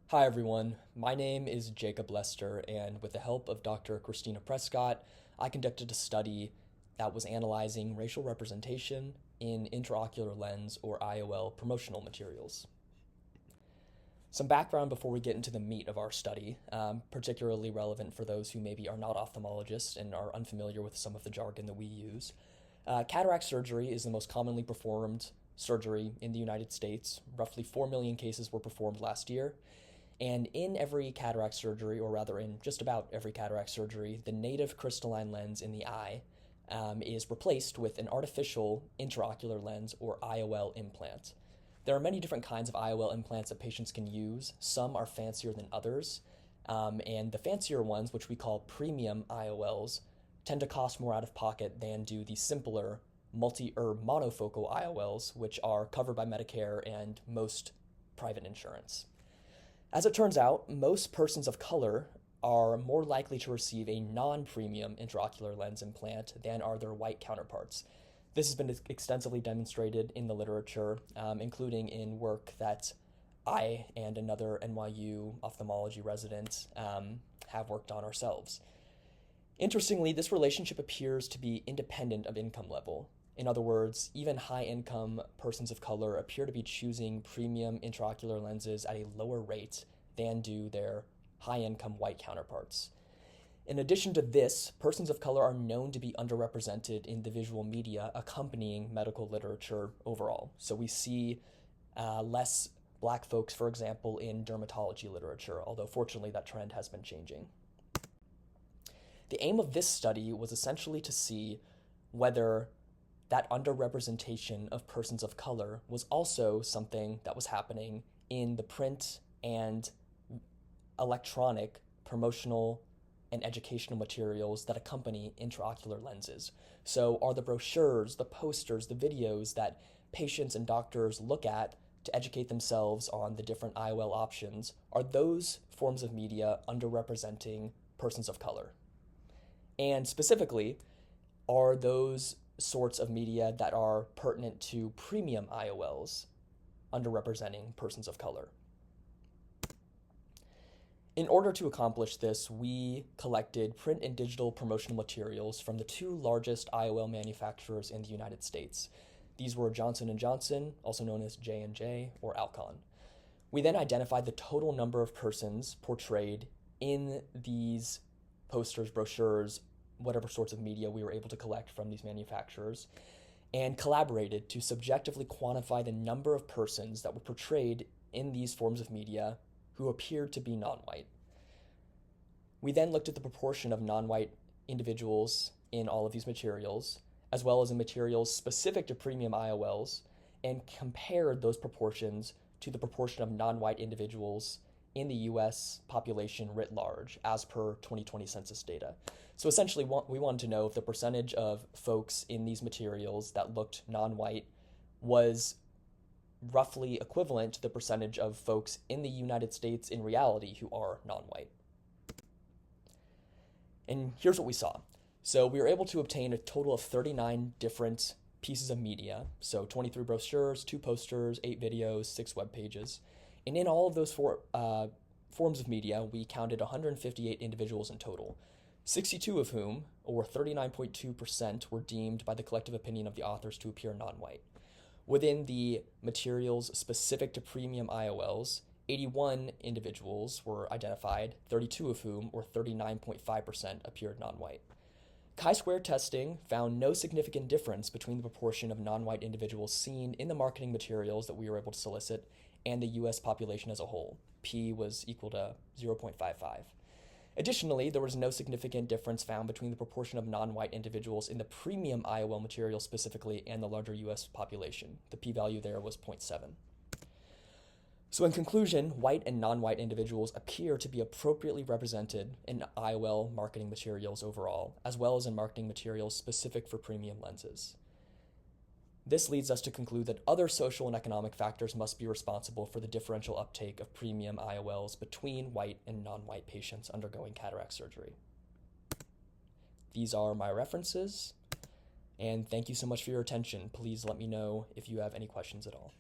Hi everyone, my name is Jacob Lester, and with the help of Dr. Christina Prescott, I conducted a study that was analyzing racial representation in intraocular lens or IOL promotional materials. Some background before we get into the meat of our study, particularly relevant for those who maybe are not ophthalmologists and are unfamiliar with some of the jargon that we use. Cataract surgery is the most commonly performed surgery in the United States. Roughly 4 million cases were performed last year. And in every cataract surgery, or rather in just about every cataract surgery, the native crystalline lens in the eye is replaced with an artificial intraocular lens or IOL implant. There are many different kinds of IOL implants that patients can use. Some are fancier than others, and the fancier ones, which we call premium IOLs, tend to cost more out of pocket than do the simpler monofocal IOLs, which are covered by Medicare and most private insurance. As it turns out, most persons of color are more likely to receive a non-premium intraocular lens implant than are their white counterparts. This has been extensively demonstrated in the literature, including in work that I and another NYU ophthalmology resident have worked on ourselves. Interestingly, this relationship appears to be independent of income level. In other words, even high-income persons of color appear to be choosing premium intraocular lenses at a lower rate than do their high-income white counterparts. In addition to this, persons of color are known to be underrepresented in the visual media accompanying medical literature overall. So we see less black folks, for example, in dermatology literature, although fortunately that trend has been changing. The aim of this study was essentially to see whether that underrepresentation of persons of color was also something that was happening in the print and electronic promotional and educational materials that accompany intraocular lenses. So are the brochures, the posters, the videos that patients and doctors look at to educate themselves on the different IOL options, are those forms of media underrepresenting persons of color? And specifically, are those sorts of media that are pertinent to premium IOLs underrepresenting persons of color? In order to accomplish this, we collected print and digital promotional materials from the two largest IOL manufacturers in the United States. These were Johnson & Johnson, also known as J&J, or Alcon. We then identified the total number of persons portrayed in these posters, brochures, whatever sorts of media we were able to collect from these manufacturers, and collaborated to subjectively quantify the number of persons that were portrayed in these forms of media who appeared to be non-white. We then looked at the proportion of non-white individuals in all of these materials, as well as in materials specific to premium IOLs, and compared those proportions to the proportion of non-white individuals in the US population writ large, as per 2020 census data. So essentially, we wanted to know if the percentage of folks in these materials that looked non-white was roughly equivalent to the percentage of folks in the United States in reality who are non-white. And here's what we saw. So we were able to obtain a total of 39 different pieces of media, so 23 brochures, 2 posters, 8 videos, 6 web pages. And in all of those forms of media, we counted 158 individuals in total, 62 of whom, or 39.2%, were deemed by the collective opinion of the authors to appear non-white. Within the materials specific to premium IOLs, 81 individuals were identified, 32 of whom, or 39.5%, appeared non-white. Chi-square testing found no significant difference between the proportion of non-white individuals seen in the marketing materials that we were able to solicit and the US population as a whole. P was equal to 0.55. Additionally, there was no significant difference found between the proportion of non-white individuals in the premium IOL material specifically and the larger US population. The p-value there was 0.7. So in conclusion, white and non-white individuals appear to be appropriately represented in IOL marketing materials overall, as well as in marketing materials specific for premium lenses. This leads us to conclude that other social and economic factors must be responsible for the differential uptake of premium IOLs between white and non-white patients undergoing cataract surgery. These are my references, and thank you so much for your attention. Please let me know if you have any questions at all.